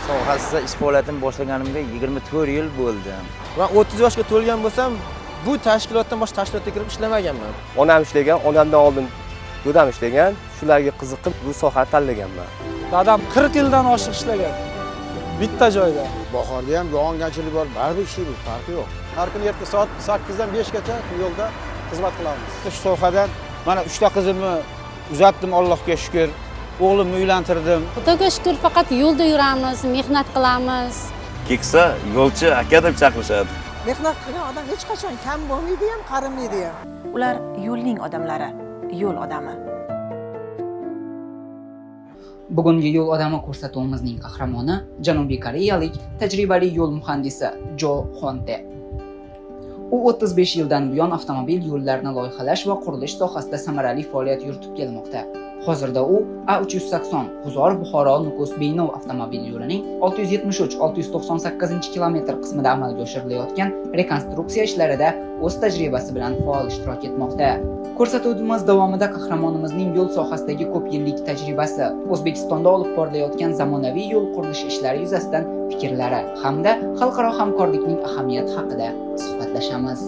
sohasida ish faoliyatimni boshlaganimga 24 yil bo'ldi. Va 30 yoshga to'lgan bo'lsam, bu tashkilotdan boshqa tashkilotga kirib ishlamaganman. Onam ishlagan, onamdan oldin dadam ishlagan, shularga qiziqib bu sohani tanlaganman. Dadam 40 yildan oshiq ishlagan. Bitta joyda. Bahorda ham yog'ingarchilik bor, baribir ishlaymiz, farqi yo'q. Har kuni erta soat 8 dan 5 gacha yo'lda xizmat qilamiz. Shu sohadan mana 3 ta qizimni uzatdim, Allohga shukr. O'g'limni uylantirdim. Xudoga shukr, faqat yo'lda yuramiz, mehnat qilamiz. Keksa yo'lchi aka deb chaqirishadi. Mehnat qilgan odam hech qachon kam bo'lmaydi ham, qarimaydi ham. Ular yo'lning odamlari, yo'l odami. Bugungi yo'l odami ko'rsatuvimizning qahramoni Janubiy Koreyalik tajribali yo'l muhandisi Jo Honte. U 35 yildan buyon avtomobil yo'llarini loyihalash va qurilish sohasida samarali faoliyat yuritib kelmoqda. Hozirda u A380 G'uzor-Buxoro-Nukus-Beynov avtomobil yo'lining 673-698 kilometr qismida amalga oshirilayotgan rekonstruksiya ishlarida o'z tajribasi bilan faol ishtirok etmoqda. Ko'rsatuvimiz davomida qahramonimizning yo'l sohasidagi ko'p yillik tajribasi, O'zbekistonda olib borilayotgan zamonaviy yo'l qurilishi ishlari yuzasidan fikrlari hamda xalqaro hamkorlikning ahamiyati haqida suhbatlashamiz.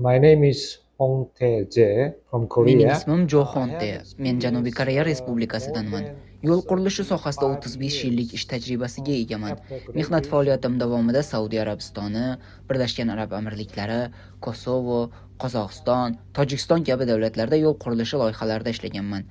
My name is Hong Tae-je from Korea. Mening ismim Jo Honte. Men Janubiy Koreya Respublikasidanman. Yo'l qurilishi sohasida 35 yillik ish tajribasiga egaman. Mehnat faoliyatim davomida Saudiya Arabistoni, Birlashgan Arab Amirliklari, Kosovo, Qozog'iston, Tojikiston kabi davlatlarda yo'l qurilishi loyihalarida ishlaganman.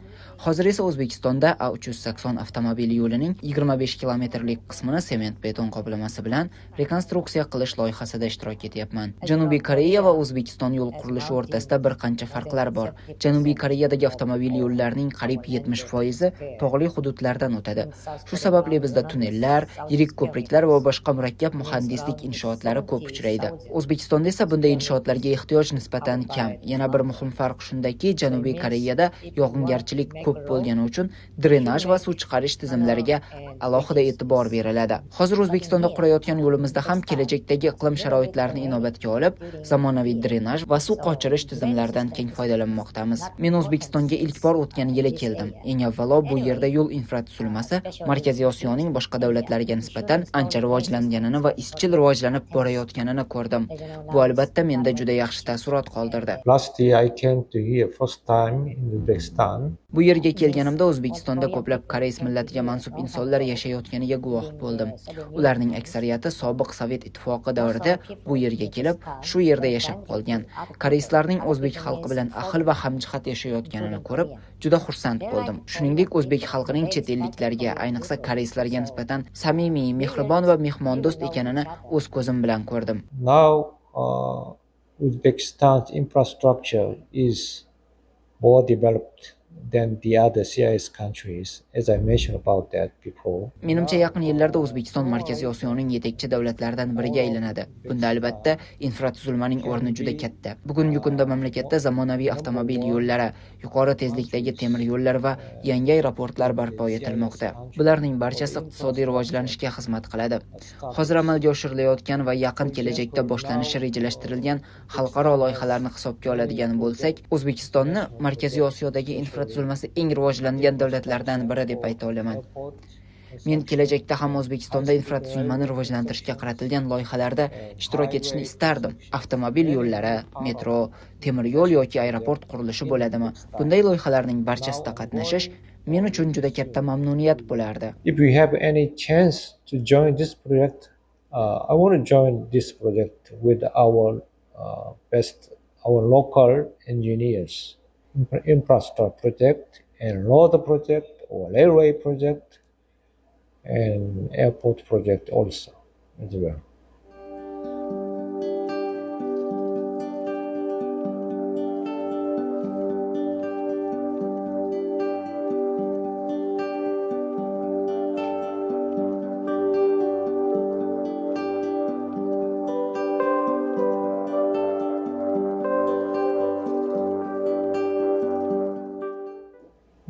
Hozir esa O'zbekistonda A380 avtomobil yo'lining 25 kilometrlik qismini sement beton qoplamasi bilan rekonstruksiya qilish loyihasida ishtirok etyapman. Janubiy Koreya va O'zbekiston yo'l qurilishi o'rtasida bir qancha farqlar bor. Janubiy Koreyadagi avtomobil yo'llarining qariyb 70% tog'li hududlardan o'tadi. Shu sababli bizda tunnellar, yirik ko'priklar va boshqa murakkab muhandislik inshootlari ko'p uchraydi. O'zbekistonda esa bunday inshootlarga ehtiyoj nisbatan kam. Yana bir muhim farq shundaki, Janubiy Koreyada yog'ingarchilik ko'p bo'lgani uchun drenaj va suv chiqarish tizimlariga alohida e'tibor beriladi. Hozir O'zbekistonda qurayotgan yo'limizda ham kelajakdagi iqlim sharoitlarini inobatga olib, zamonaviy drenaj va suv qochirish tizimlaridan keng foydalanmoqdamiz. Men O'zbekistonga ilk bor o'tgan yili keldim. Eng avvalo bu yerda yo'l infratuzilmasi Markaziy Osiyoning boshqa davlatlariga nisbatan ancha rivojlanganini va izchil rivojlanib borayotganini ko'rdim. Bu albatta menda juda yaxshi taassurot qoldirdi. Last year I came to here first time in Uzbekistan. Bu yerga kelganimda O'zbekistonda ko'plab koreys millatiga mansub insonlar yashayotganiga guvoh bo'ldim. Ularning aksariyati sobiq Sovet ittifoqi davrida bu yerga kelib, shu yerda yashab qolgan. Koreyslarning o'zbek xalqi bilan ahil va hamjihat yashayotganini ko'rib, juda xursand bo'ldim. Shuningdek, o'zbek xalqining chet elliklarga, ayniqsa koreyslarga nisbatan samimiy, mehribon va mehmondo'st ekanini o'z ko'zim bilan ko'rdim. Now Uzbekistan's infrastructure is more developed than the other CIS countries, as I mentioned about that before. Menimcha yaqin yillarda O'zbekiston Markaziy Osiyoning yetakchi davlatlaridan biriga aylanadi. Bunda albatta infratuzilmaning o'rni juda katta. Bugungi kunda mamlakatda zamonaviy avtomobil yo'llari, yuqori tezlikdagi temir yo'llar va yangi aeroportlar barpo etilmoqda. Bularning barchasi iqtisodiy rivojlanishga xizmat qiladi. Hozir amalga oshirilayotgan va yaqin kelajakda boshlanishi rejalashtirilgan xalqaro loyihalarni hisobga oladigan bo'lsak, O'zbekistonni Markaziy Osiyodagi infratuzilmasi eng rivojlangan davlatlardan biri deb ayta olaman. Men kelajakda ham O'zbekistonda infratuzilmani rivojlantirishga qaratilgan loyihalarda ishtirok etishni istardim. Avtomobil yo'llari, metro, temir yo'l yoki aeroport qurilishi bo'ladimi? Bunday loyihalarning barchasida qatnashish men uchun juda katta mamnuniyat bo'lardi. If we have any chance to join this project, I want to join this project with our local engineers. Infrastructure project and road project or railway project and airport project also as well.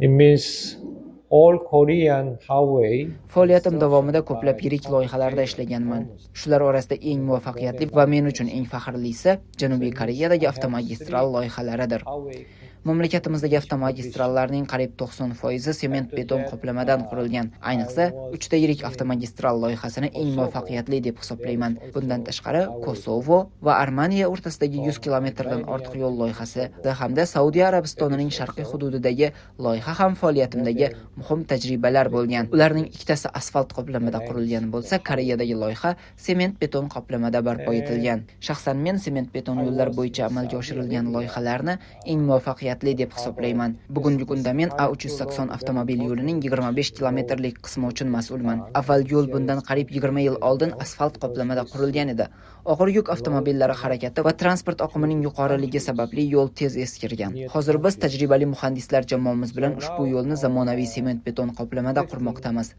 It means all Korean highway. Faoliyatim davomida ko'plab yirik loyihalarda ishlaganman. Shular orasida eng muvaffaqiyatli va men uchun eng faxrlisi Janubiy Koreyadagi avtomagistral loyihalaridir. Mamlakatimizdagi avtomagistrallarning qariyb 90% sement beton qoplamadan qurilgan. Ayniqsa, 3 ta yirik avtomagistral loyihasini eng muvaffaqiyatli deb hisoblayman. Bundan tashqari, Kosovo va Armeniya o'rtasidagi 100 kilometrdan ortiq yo'l loyihasi hamda Saudiya Arabistonining sharqiy hududidagi loyiha ham faoliyatimdagi muhim tajribalar bo'lgan. Ularning ikkitasi asfalt qoplamada qurilgan bo'lsa, Koreyadagi loyiha sement beton qoplamada barpo etilgan. Shaxsan men sement beton yo'llar bo'yicha amalga oshirilgan loyihalarni eng muvaffaqiyatli deb hisoblayman. Bugungi kunda men A380 avtomobil yo'lining 25 kilometrlik qismi uchun mas'ulman. Avval yo'l bundan qariyb 20 yil oldin asfalt qoplamada qurilgan edi. Og'ir yuk avtomobillari harakati va transport oqimining yuqoriligi sababli yo'l tez eskirgan. Hozir biz tajribali muhandislar jamoamiz bilan ushbu yo'lni zamonaviy sement beton qoplamada qurmoqdamiz.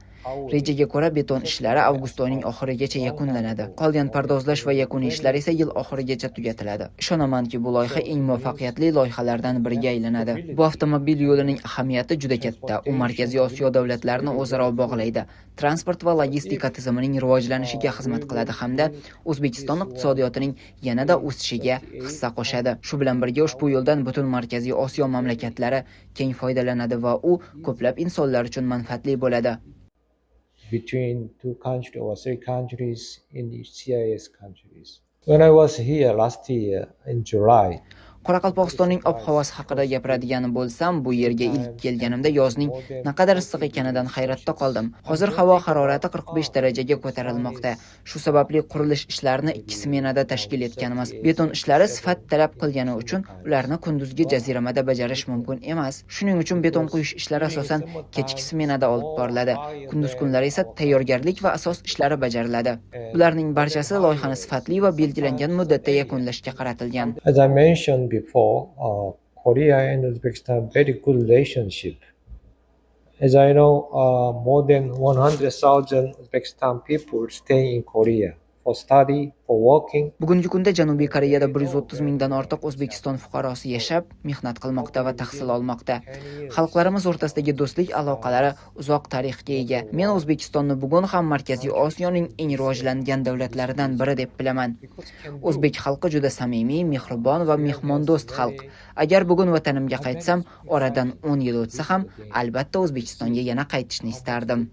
Rejaga ko'ra beton ishlari avgust oyining oxirigacha yakunlanadi. Qolgan pardozlash va yakuniy ishlar esa yil oxirigacha tugatiladi. Ishonamanki, bu loyiha eng muvaffaqiyatli loyihalardan biriga aylanadi. Bu avtomobil yo'lining ahamiyati juda katta. U Markaziy Osiyo davlatlarini o'zaro bog'laydi. Transport va logistika tizimining rivojlanishiga xizmat qiladi hamda O'zbekiston iqtisodiyotining yanada o'sishiga hissa qo'shadi. Shu bilan birga ushbu yo'ldan butun Markaziy Osiyo mamlakatlari keng foydalanadi va u ko'plab insonlar uchun manfaatli bo'ladi. Between two countries or three countries in the CIS countries. When I was here last year in July, Qoraqalpog'istonning ob-havosi haqida gapiradigan bo'lsam, bu yerga ilk kelganimda yozning naqadar issiq ekanidan hayratda qoldim. Hozir havo harorati 45 darajaga ko'tarilmoqda. Shu sababli qurilish ishlarini 2 smenada tashkil etganmiz. Beton ishlari sifat talab qilgani uchun ularni kunduzgi jaziramada bajarish mumkin emas. Shuning uchun beton quyish ishlari asosan kechki smenada olib boriladi. Kunduz kunlari esa tayyorgarlik va asos ishlari bajariladi. Bularning barchasi loyihani sifatli va belgilangan muddatda yakunlashga qaratilgan. as I mentioned before, Korea and Uzbekistan very good relationship. As I know, more than 100,000 Uzbekistan people stay in Korea for study, for working. Bugungi kunda Janubiy Koreyada 130 mingdan ortiq O'zbekiston fuqarosi yashab, mehnat qilmoqda va tahsil olmoqda. Xalqlarimiz o'rtasidagi do'stlik aloqalari uzoq tarixga ega. Men O'zbekistonni bugun ham Markaziy Osiyoning eng rivojlangan davlatlaridan biri deb bilaman. O'zbek xalqi juda samimiy, mehribon va mehmondo'st xalq. Agar bugun vatanimga qaytsam, oradan 10 yil o'tsa ham, albatta O'zbekistonga yana qaytishni istardim.